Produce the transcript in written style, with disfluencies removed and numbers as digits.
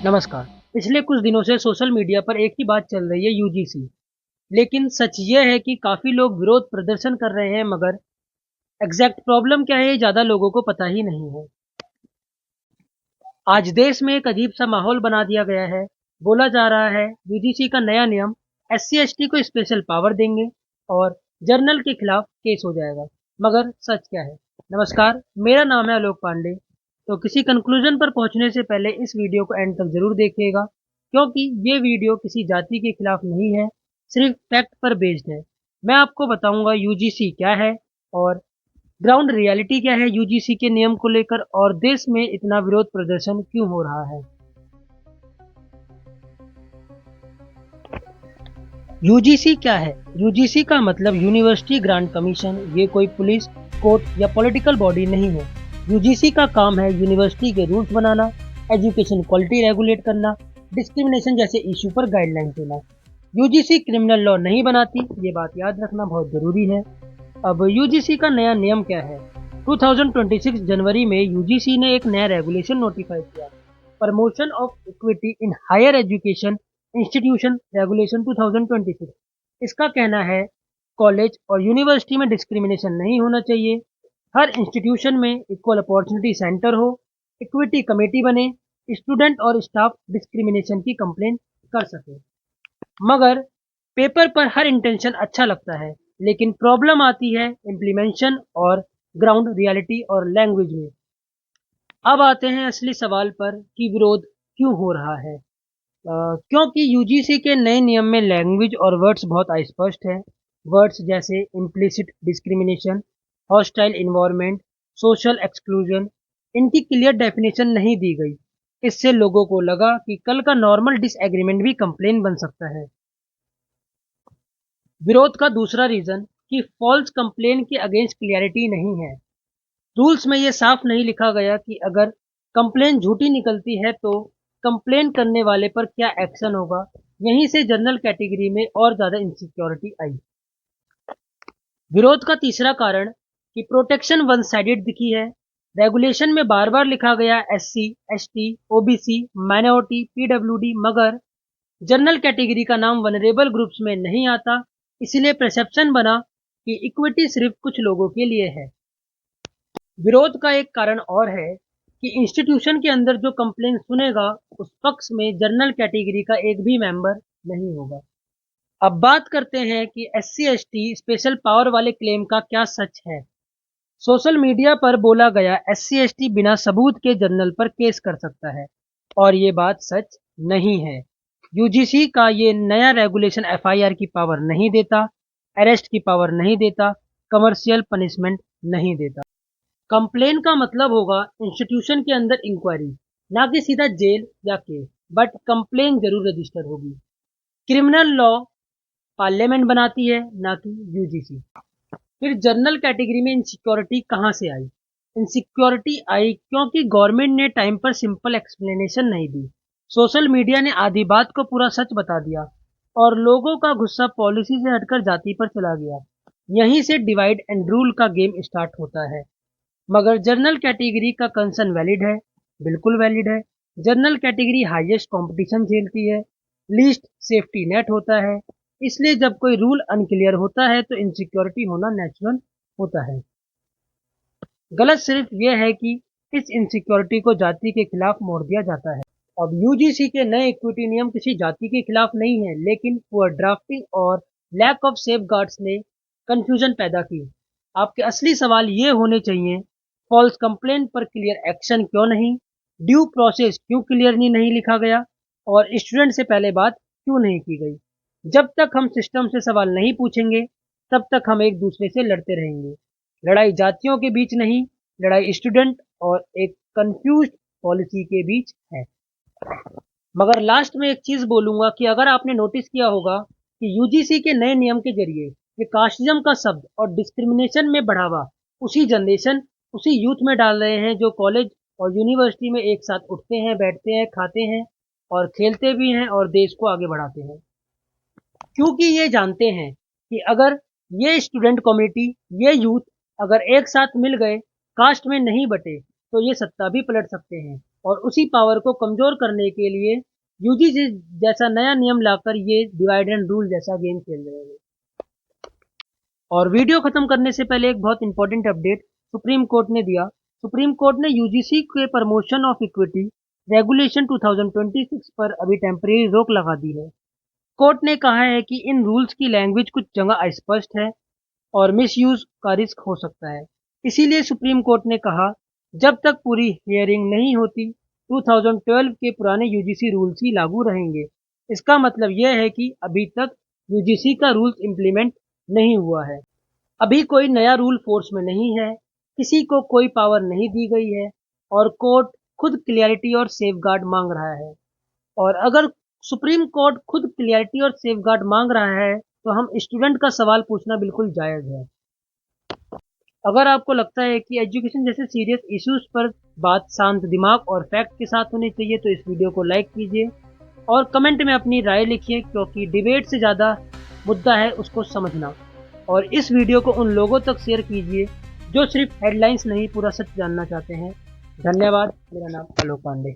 नमस्कार। पिछले कुछ दिनों से सोशल मीडिया पर एक ही बात चल रही है, यूजीसी। लेकिन सच ये है कि काफ़ी लोग विरोध प्रदर्शन कर रहे हैं, मगर एग्जैक्ट प्रॉब्लम क्या है ये ज़्यादा लोगों को पता ही नहीं है। आज देश में एक अजीब सा माहौल बना दिया गया है। बोला जा रहा है यूजीसी का नया नियम एससी एसटी को स्पेशल पावर देंगे और जर्नल के खिलाफ केस हो जाएगा। मगर सच क्या है? नमस्कार, मेरा नाम है आलोक पांडे। तो किसी कंक्लूजन पर पहुंचने से पहले इस वीडियो को एंड तक जरूर देखिएगा, क्योंकि ये वीडियो किसी जाति के खिलाफ नहीं है, सिर्फ फैक्ट पर बेस्ड है। मैं आपको बताऊंगा यूजीसी क्या है और ग्राउंड रियलिटी क्या है यूजीसी के नियम को लेकर, और देश में इतना विरोध प्रदर्शन क्यों हो रहा है। यूजीसी क्या है? यूजीसी का मतलब यूनिवर्सिटी ग्रांट कमीशन। ये कोई पुलिस, कोर्ट या पॉलिटिकल बॉडी नहीं है। यूजीसी का काम है यूनिवर्सिटी के रूल्स बनाना, एजुकेशन क्वालिटी रेगुलेट करना, डिस्क्रिमिनेशन जैसे इशू पर गाइडलाइन देना। यूजीसी क्रिमिनल लॉ नहीं बनाती, ये बात याद रखना बहुत जरूरी है। अब यूजीसी का नया नियम क्या है? 2026 जनवरी में यूजीसी ने एक नया रेगुलेशन नोटिफाई किया, promotion of equity in higher education institution regulation 2026। इसका कहना है कॉलेज और यूनिवर्सिटी में डिस्क्रिमिनेशन नहीं होना चाहिए, हर इंस्टीट्यूशन में इक्वल अपॉर्चुनिटी सेंटर हो, इक्विटी कमेटी बने, स्टूडेंट और स्टाफ डिस्क्रिमिनेशन की कंप्लेंट कर सके। मगर पेपर पर हर इंटेंशन अच्छा लगता है, लेकिन प्रॉब्लम आती है इम्प्लीमेंटेशन और ग्राउंड रियलिटी और लैंग्वेज में। अब आते हैं असली सवाल पर कि विरोध क्यों हो रहा है। क्योंकि यूजीसी के नए नियम में लैंग्वेज और वर्ड्स बहुत अस्पष्ट है। वर्ड्स जैसे implicit discrimination, hostile environment, social exclusion, इनकी क्लियर डेफिनेशन नहीं दी गई। इससे लोगों को लगा कि कल का नॉर्मल डिसएग्रीमेंट भी कंप्लेन बन सकता है। विरोध का दूसरा रीजन कि फॉल्स कंप्लेन के अगेंस्ट क्लियरिटी नहीं है। रूल्स में ये साफ नहीं लिखा गया कि अगर कंप्लेन झूठी निकलती है तो कंप्लेन करने वाले पर क्या एक्शन होगा। यहीं से जनरल कैटेगरी में और ज्यादा इनसिक्योरिटी आई। विरोध का तीसरा कारण कि प्रोटेक्शन वन साइडेड दिखी है। रेगुलेशन में बार बार लिखा गया SC, ST, OBC, minority, PWD, मगर जनरल कैटेगरी का नाम वनरेबल ग्रुप्स में नहीं आता। इसलिए परसेप्शन बना कि इक्विटी सिर्फ कुछ लोगों के लिए है। विरोध का एक कारण और है कि इंस्टीट्यूशन के अंदर जो कंप्लेन सुनेगा उस पक्ष में जनरल कैटेगरी का एक भी मेंबर नहीं होगा। अब बात करते हैं कि एससी एसटी स्पेशल पावर वाले क्लेम का क्या सच है। सोशल मीडिया पर बोला गया एससी एसटी बिना सबूत के जनरल पर केस कर सकता है, और ये बात सच नहीं है। यूजीसी का ये नया रेगुलेशन एफआईआर की पावर नहीं देता, अरेस्ट की पावर नहीं देता, कमर्शियल पनिशमेंट नहीं देता। कंप्लेन का मतलब होगा इंस्टीट्यूशन के अंदर इंक्वायरी, ना कि सीधा जेल या केस, बट कंप्लेन जरूर रजिस्टर होगी। क्रिमिनल लॉ पार्लियामेंट बनाती है, ना कि यूजीसी। फिर जनरल कैटेगरी में इनसिक्योरिटी कहाँ से आई? इनसिक्योरिटी आई क्योंकि गवर्नमेंट ने टाइम पर सिंपल एक्सप्लेनेशन नहीं दी। सोशल मीडिया ने आधी बात को पूरा सच बता दिया और लोगों का गुस्सा पॉलिसी से हटकर जाति पर चला गया। यहीं से डिवाइड एंड रूल का गेम स्टार्ट होता है। मगर जनरल कैटेगरी का कंसर्न वैलिड है, बिल्कुल वैलिड है। जनरल कैटेगरी हाईएस्ट कंपटीशन झेलती है, लीस्ट सेफ्टी नेट होता है। इसलिए जब कोई रूल अनक्लियर होता है तो इनसिक्योरिटी होना नेचुरल होता है। गलत सिर्फ यह है कि इस इनसिक्योरिटी को जाति के खिलाफ मोड़ दिया जाता है। अब यूजीसी के नए इक्विटी नियम किसी जाति के खिलाफ नहीं है, लेकिन पुअर ड्राफ्टिंग और लैक ऑफ सेफगार्ड्स ने कंफ्यूजन पैदा की। आपके असली सवाल ये होने चाहिए, फॉल्स कंप्लेंट पर क्लियर एक्शन क्यों नहीं, ड्यू प्रोसेस क्यों क्लियरली नहीं लिखा गया, और स्टूडेंट से पहले बात क्यों नहीं की गई। जब तक हम सिस्टम से सवाल नहीं पूछेंगे तब तक हम एक दूसरे से लड़ते रहेंगे। लड़ाई जातियों के बीच नहीं, लड़ाई स्टूडेंट और एक कंफ्यूज्ड पॉलिसी के बीच है। मगर लास्ट में एक चीज बोलूंगा कि अगर आपने नोटिस किया होगा कि यूजीसी के नए नियम के जरिए ये कास्टिज्म का शब्द और डिस्क्रिमिनेशन में बढ़ावा उसी जनरेशन, उसी यूथ में डाल रहे हैं जो कॉलेज और यूनिवर्सिटी में एक साथ उठते हैं, बैठते हैं, खाते हैं और खेलते भी हैं और देश को आगे बढ़ाते हैं। क्योंकि ये जानते हैं कि अगर ये स्टूडेंट कम्युनिटी, ये यूथ अगर एक साथ मिल गए, कास्ट में नहीं बटे, तो ये सत्ता भी पलट सकते हैं। और उसी पावर को कमजोर करने के लिए यूजीसी जैसा नया नियम लाकर ये डिवाइड एंड रूल जैसा गेम खेल रहे हैं। और वीडियो खत्म करने से पहले एक बहुत इंपॉर्टेंट अपडेट सुप्रीम कोर्ट ने दिया। सुप्रीम कोर्ट ने यूजीसी के प्रमोशन ऑफ इक्विटी रेगुलेशन 2026 पर अभी टेम्परेरी रोक लगा दी है। कोर्ट ने कहा है कि इन रूल्स की लैंग्वेज कुछ जगह अस्पष्ट है और मिसयूज का रिस्क हो सकता है। इसीलिए सुप्रीम कोर्ट ने कहा, जब तक पूरी हियरिंग नहीं होती 2012 के पुराने यूजीसी रूल्स ही लागू रहेंगे। इसका मतलब यह है कि अभी तक यूजीसी का रूल्स इम्प्लीमेंट नहीं हुआ है। अभी कोई नया रूल फोर्स में नहीं है, किसी को कोई पावर नहीं दी गई है और कोर्ट खुद क्लियरिटी और सेफगार्ड मांग रहा है। और अगर सुप्रीम कोर्ट खुद क्लियरिटी और सेफगार्ड मांग रहा है तो हम स्टूडेंट का सवाल पूछना बिल्कुल जायज़ है। अगर आपको लगता है कि एजुकेशन जैसे सीरियस इश्यूज पर बात शांत दिमाग और फैक्ट के साथ होनी चाहिए तो इस वीडियो को लाइक कीजिए और कमेंट में अपनी राय लिखिए, क्योंकि डिबेट से ज़्यादा मुद्दा है उसको समझना। और इस वीडियो को उन लोगों तक शेयर कीजिए जो सिर्फ हेडलाइंस नहीं पूरा सच जानना चाहते हैं। धन्यवाद। मेरा नाम आलोक पांडे।